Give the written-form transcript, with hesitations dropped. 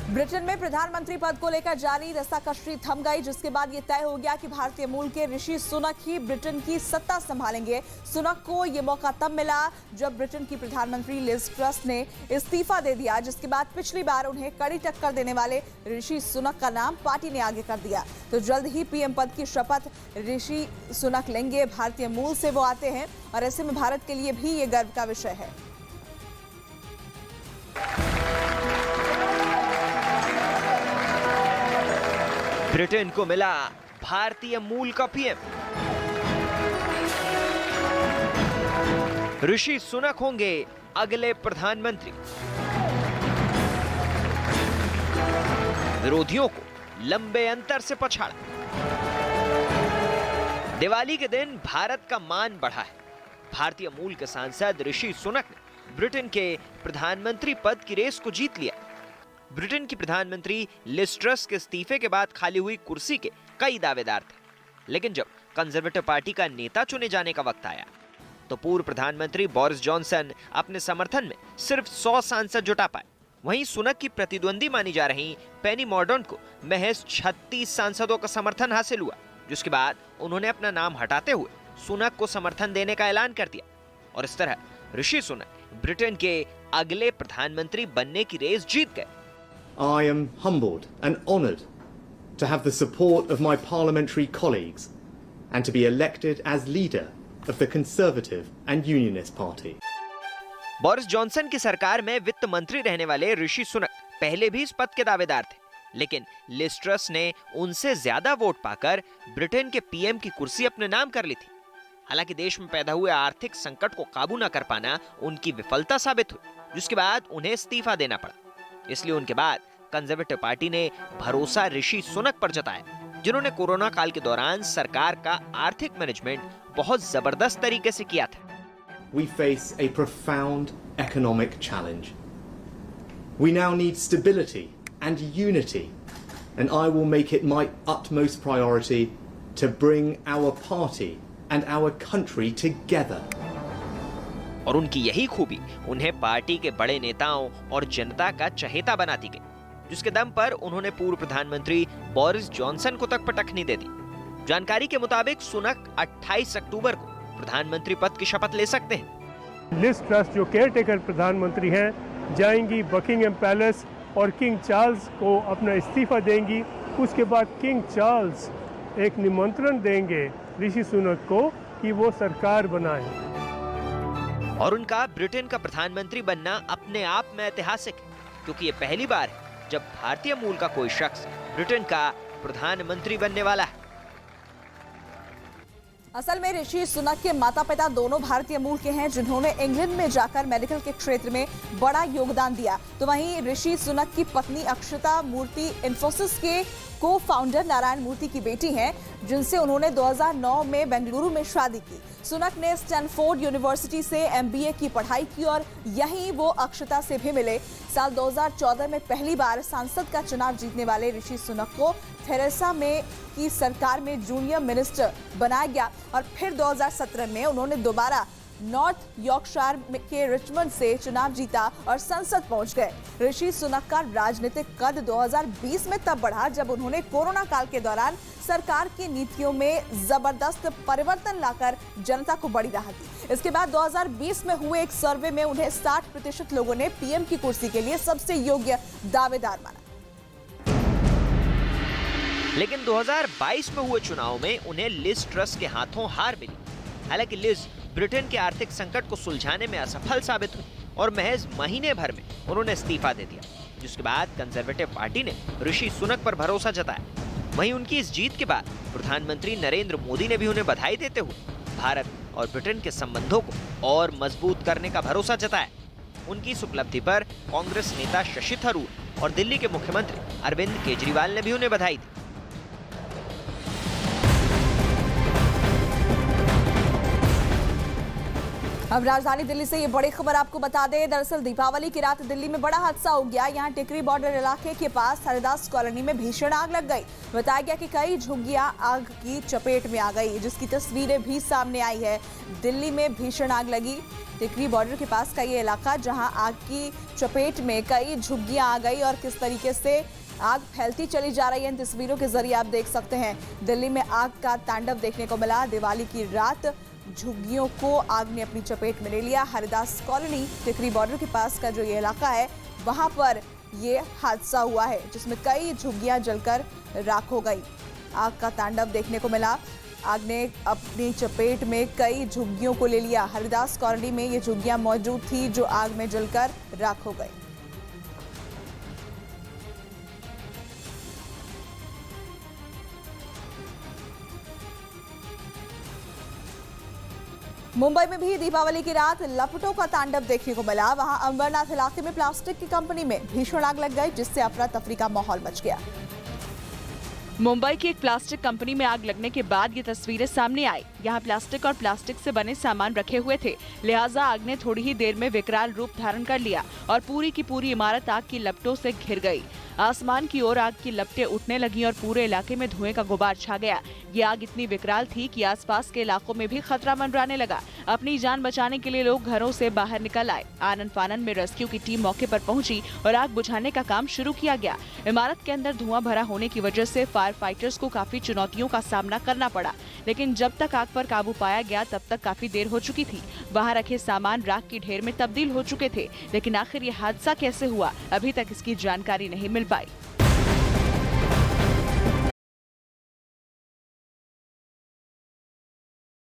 Britain में प्रधानमंत्री पद को लेकर जारी रस्साकशी थम गई, जिसके बाद ये तय हो गया कि भारतीय मूल के ऋषि सुनक ही ब्रिटेन की सत्ता संभालेंगे। सुनक को ये मौका तब मिला जब ब्रिटेन की प्रधानमंत्री लिज ट्रस ने इस्तीफा दे दिया, जिसके बाद पिछली बार उन्हें कड़ी टक्कर देने वाले ऋषि सुनक का नाम पार्टी ने आगे कर दिया। तो जल्द ही पीएम पद की शपथ ऋषि सुनक लेंगे। भारतीय मूल से वो आते हैं और ऐसे में भारत के लिए भी ये गर्व का विषय है। ब्रिटेन को मिला भारतीय मूल का पीएम। ऋषि सुनक होंगे अगले प्रधानमंत्री। विरोधियों को लंबे अंतर से पछाड़ा। दिवाली के दिन भारत का मान बढ़ा है। भारतीय मूल के सांसद ऋषि सुनक ने ब्रिटेन के प्रधानमंत्री पद की रेस को जीत लिया। ब्रिटेन की प्रधानमंत्री लिज ट्रस के इस्तीफे के बाद खाली हुई कुर्सी के कई दावेदार थे, लेकिन जब कंजर्वेटिव पार्टी का नेता चुने जाने का वक्त आया तो पूर्व प्रधानमंत्री बोरिस जॉनसन अपने समर्थन में सिर्फ 100 सांसद जुटा पाए। वहीं सुनक की प्रतिद्वंदी मानी जा रही पेनी मॉर्डौंट को महज 36 सांसदों का समर्थन हासिल हुआ, जिसके बाद उन्होंने अपना नाम हटाते हुए सुनक को समर्थन देने का ऐलान कर दिया और इस तरह ऋषि सुनक ब्रिटेन के अगले प्रधानमंत्री बनने की रेस जीत गए। I am humbled and honoured to have the support of my parliamentary colleagues and to be elected as leader of the Conservative and Unionist Party. Boris Johnson की सरकार में वित्त मंत्री रहने वाले ऋषि सुनक पहले भी इस पद के दावेदार थे, लेकिन लिज ट्रस ने उनसे ज्यादा वोट पाकर ब्रिटेन के पीएम की कुर्सी अपने नाम कर ली थी। हालांकि देश में पैदा हुए आर्थिक संकट को काबू न कर पाना उनकी विफलता साबित हुई, जिसके बाद उन्हें इस्तीफा देना पड़ा। इसलिए उनके बाद कंजर्वेटिव पार्टी ने भरोसा ऋषि सुनक पर जताया, जिन्होंने कोरोना काल के दौरान सरकार का आर्थिक मैनेजमेंट बहुत जबरदस्त तरीके से किया था। We face a profound economic challenge. We now need stability and unity, and I will make it my utmost priority to bring our party and our country together. और उनकी यही खूबी उन्हें पार्टी के बड़े नेताओं और जनता का चहेता बनाती गई, जिसके दम पर उन्होंने पूर्व प्रधानमंत्री बोरिस जॉनसन को तक पटखनी दे दी। जानकारी के मुताबिक सुनक 28 अक्टूबर को प्रधानमंत्री पद की शपथ ले सकते हैं। लिज ट्रस जो केयरटेकर प्रधानमंत्री हैं, जाएंगी बकिंगम पैलेस और किंग चार्ल्स को अपना इस्तीफा देंगी। उसके बाद किंग चार्ल्स एक निमंत्रण देंगे ऋषि सुनक को कि वो सरकार बनाए। और उनका ब्रिटेन का प्रधानमंत्री बनना अपने आप में ऐतिहासिक है, क्योंकि ये पहली बार है जब भारतीय मूल का कोई शख्स ब्रिटेन का प्रधानमंत्री बनने वाला है। असल में ऋषि सुनक के माता पिता दोनों भारतीय मूल के हैं, जिन्होंने इंग्लैंड में जाकर मेडिकल के क्षेत्र में बड़ा योगदान दिया। तो वहीं ऋषि सुनक की पत्नी अक्षता मूर्ति इंफोसिस के को फाउंडर नारायण मूर्ति की बेटी हैं, जिनसे उन्होंने 2009 में बेंगलुरु में शादी की। सुनक ने स्टैनफोर्ड यूनिवर्सिटी से MBA की पढ़ाई की और यहीं वो अक्षता से भी मिले। साल 2014 में पहली बार सांसद का चुनाव जीतने वाले ऋषि सुनक को थेरेसा मे की सरकार में जूनियर मिनिस्टर बनाया गया और फिर 2017 में उन्होंने दोबारा नॉर्थ यॉर्कशायर के रिचमंड से चुनाव जीता और संसद पहुंच गए। ऋषि सुनक का राजनीतिक कद 2020 में तब बढ़ा जब उन्होंने कोरोना काल के दौरान सरकार की नीतियों में जबरदस्त परिवर्तन लाकर जनता को बड़ी राहत दी। इसके बाद 2020 में हुए एक सर्वे में उन्हें 60% लोगों ने पीएम की कुर्सी के लिए सबसे योग्य दावेदार माना। लेकिन 2022 में हुए चुनाव में उन्हें लिज ट्रस के हाथों हार मिली। हालांकि लिज ब्रिटेन के आर्थिक संकट को सुलझाने में असफल साबित हुई और महज महीने भर में उन्होंने इस्तीफा दे दिया, जिसके बाद कंजर्वेटिव पार्टी ने ऋषि सुनक पर भरोसा जताया। वहीं उनकी इस जीत के बाद प्रधानमंत्री नरेंद्र मोदी ने भी उन्हें बधाई देते हुए भारत और ब्रिटेन के संबंधों को और मजबूत करने का भरोसा जताया। उनकी इस उपलब्धि पर कांग्रेस नेता शशि थरूर और दिल्ली के मुख्यमंत्री अरविंद केजरीवाल ने भी उन्हें बधाई दी। अब राजधानी दिल्ली से ये बड़ी खबर आपको बता दें। दरअसल दीपावली की रात दिल्ली में बड़ा हादसा हो गया। यहाँ टिकरी बॉर्डर इलाके के पास हरिदास कॉलोनी में भीषण आग लग गई। बताया गया कि कई झुग्गियां आग की चपेट में आ गई, जिसकी तस्वीरें भी सामने आई है। दिल्ली में भीषण आग लगी टिकरी बॉर्डर के पास का ये इलाका, जहां आग की चपेट में कई झुग्गियां आ गई और किस तरीके से आग फैलती चली जा रही है इन तस्वीरों के जरिए आप देख सकते हैं। दिल्ली में आग का तांडव देखने को मिला। दिवाली की रात झुग्गियों को आग ने अपनी चपेट में ले लिया। हरिदास कॉलोनी टिकरी बॉर्डर के पास का जो ये इलाका है, वहां पर ये हादसा हुआ है, जिसमें कई झुग्गियां जलकर राख हो गई। आग का तांडव देखने को मिला। आग ने अपनी चपेट में कई झुग्गियों को ले लिया। हरिदास कॉलोनी में ये झुग्गियां मौजूद थी जो आग में जलकर राख हो गई। मुंबई में भी दीपावली की रात लपटों का तांडव देखने को मिला। वहां अंबरनाथ इलाके में प्लास्टिक की कंपनी में भीषण आग लग गई, जिससे अफरा तफरी का माहौल मच गया। मुंबई की एक प्लास्टिक कंपनी में आग लगने के बाद ये तस्वीरें सामने आई। यहाँ प्लास्टिक और प्लास्टिक से बने सामान रखे हुए थे, लिहाजा आग ने थोड़ी ही देर में विकराल रूप धारण कर लिया और पूरी की पूरी इमारत आग की लपटों से घिर गई। आसमान की ओर आग की लपटें उठने लगीं और पूरे इलाके में धुएं का गुबार छा गया। ये आग इतनी विकराल थी कि आसपास के इलाकों में भी खतरा मंडराने लगा। अपनी जान बचाने के लिए लोग घरों से बाहर निकल आए। आनन फानन में रेस्क्यू की टीम मौके पर पहुंची और आग बुझाने का काम शुरू किया गया। इमारत के अंदर धुआं भरा होने की वजह से फायर फाइटर्स को काफी चुनौतियों का सामना करना पड़ा, लेकिन जब तक आग पर काबू पाया गया तब तक काफी देर हो चुकी थी। वहां रखे सामान राख की ढेर में तब्दील हो चुके थे, लेकिन आखिर ये हादसा कैसे हुआ, अभी तक इसकी जानकारी नहीं मिल पाई।